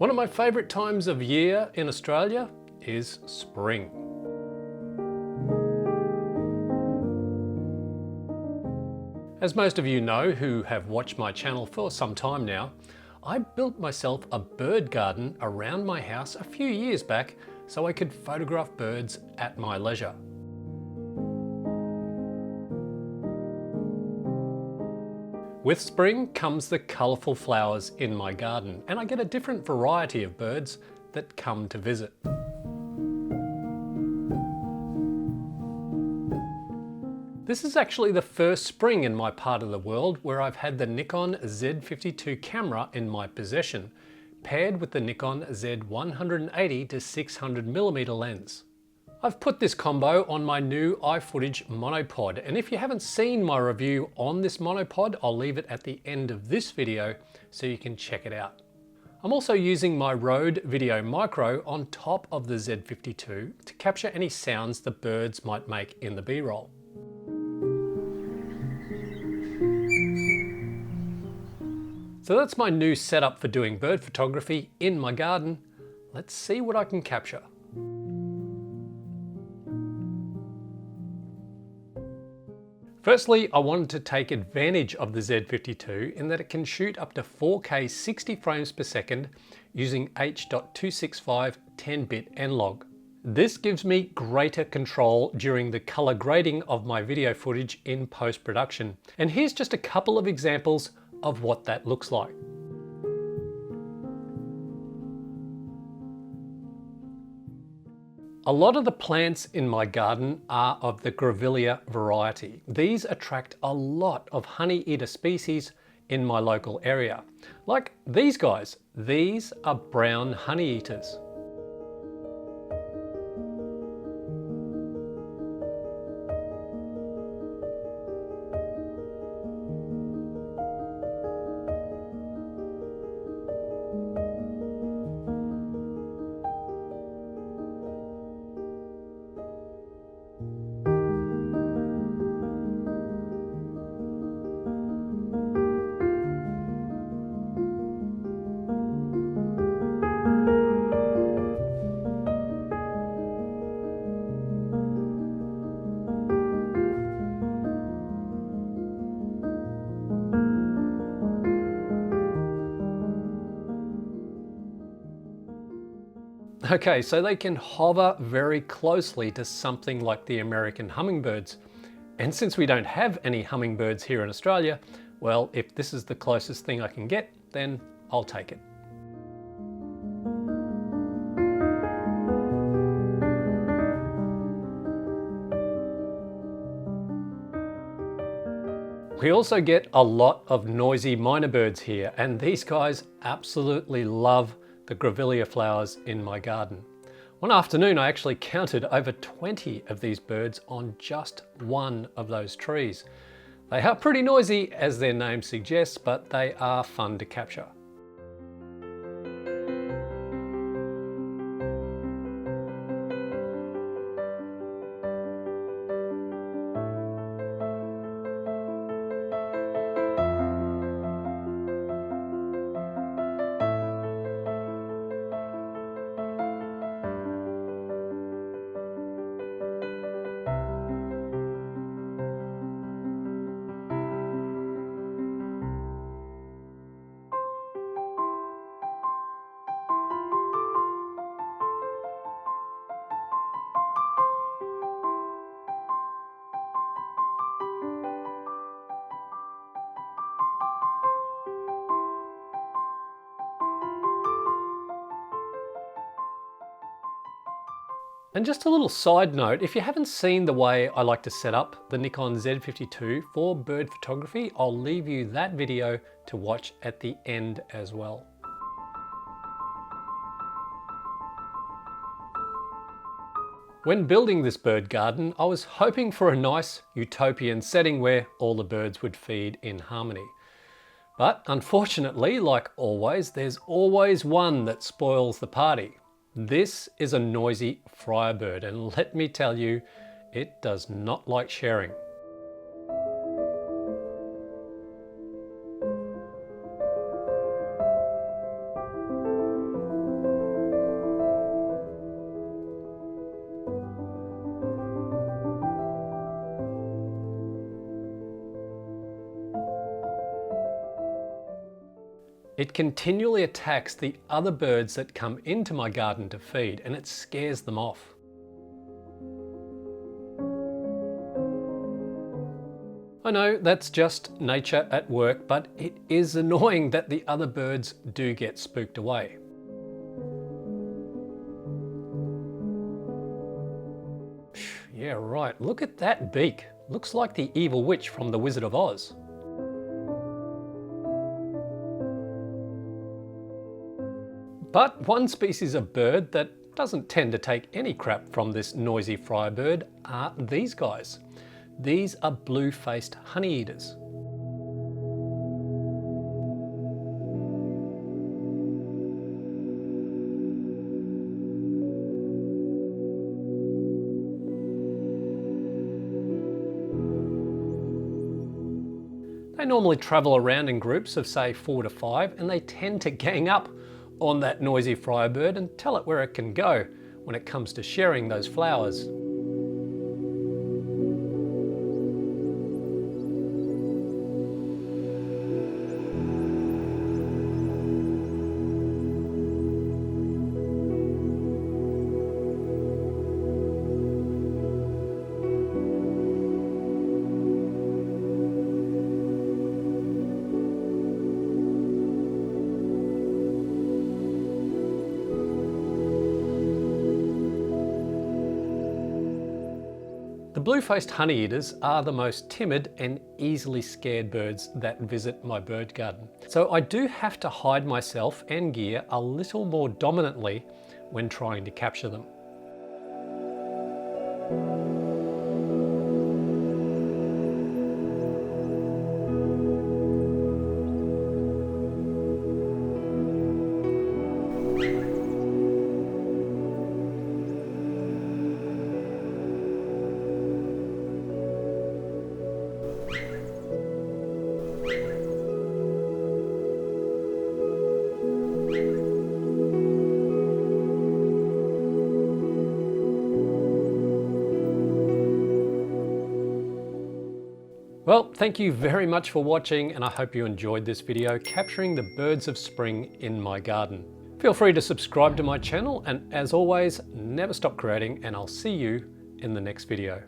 One of my favourite times of year in Australia is spring. As most of you know who have watched my channel for some time now, I built myself a bird garden around my house a few years back so I could photograph birds at my leisure. With spring comes the colourful flowers in my garden, and I get a different variety of birds that come to visit. This is actually the first spring in my part of the world where I've had the Nikon Z50II camera in my possession, paired with the Nikon Z180 to 600mm lens. I've put this combo on my new iFootage monopod, and if you haven't seen my review on this monopod, I'll leave it at the end of this video so you can check it out. I'm also using my Rode Video Micro on top of the Z50II to capture any sounds the birds might make in the B-roll. So that's my new setup for doing bird photography in my garden. Let's see what I can capture. Firstly, I wanted to take advantage of the Z50II in that it can shoot up to 4K 60 frames per second using H.265 10-bit N-Log. This gives me greater control during the color grading of my video footage in post-production. And here's just a couple of examples of what that looks like. A lot of the plants in my garden are of the grevillea variety. These attract a lot of honeyeater species in my local area. Like these guys, these are brown honeyeaters. Okay, so they can hover very closely to something like the American hummingbirds. And since we don't have any hummingbirds here in Australia, well, if this is the closest thing I can get, then I'll take it. We also get a lot of noisy minor birds here, and these guys absolutely love the grevillea flowers in my garden. One afternoon I actually counted over 20 of these birds on just one of those trees. They are pretty noisy, as their name suggests, but they are fun to capture. And just a little side note, if you haven't seen the way I like to set up the Nikon Z50II for bird photography, I'll leave you that video to watch at the end as well. When building this bird garden, I was hoping for a nice utopian setting where all the birds would feed in harmony. But unfortunately, like always, there's always one that spoils the party. This is a noisy Friarbird, and let me tell you, it does not like sharing. It continually attacks the other birds that come into my garden to feed, and it scares them off. I know that's just nature at work, but it is annoying that the other birds do get spooked away. Yeah, right, look at that beak. Looks like the evil witch from The Wizard of Oz. But one species of bird that doesn't tend to take any crap from this noisy Friarbird are these guys. These are blue-faced honeyeaters. They normally travel around in groups of say 4 to 5, and they tend to gang up on that noisy Friarbird and tell it where it can go when it comes to sharing those flowers. The blue-faced honeyeaters are the most timid and easily scared birds that visit my bird garden. So I do have to hide myself and gear a little more dominantly when trying to capture them. Well, thank you very much for watching, and I hope you enjoyed this video capturing the birds of spring in my garden. Feel free to subscribe to my channel, and as always, never stop creating, and I'll see you in the next video.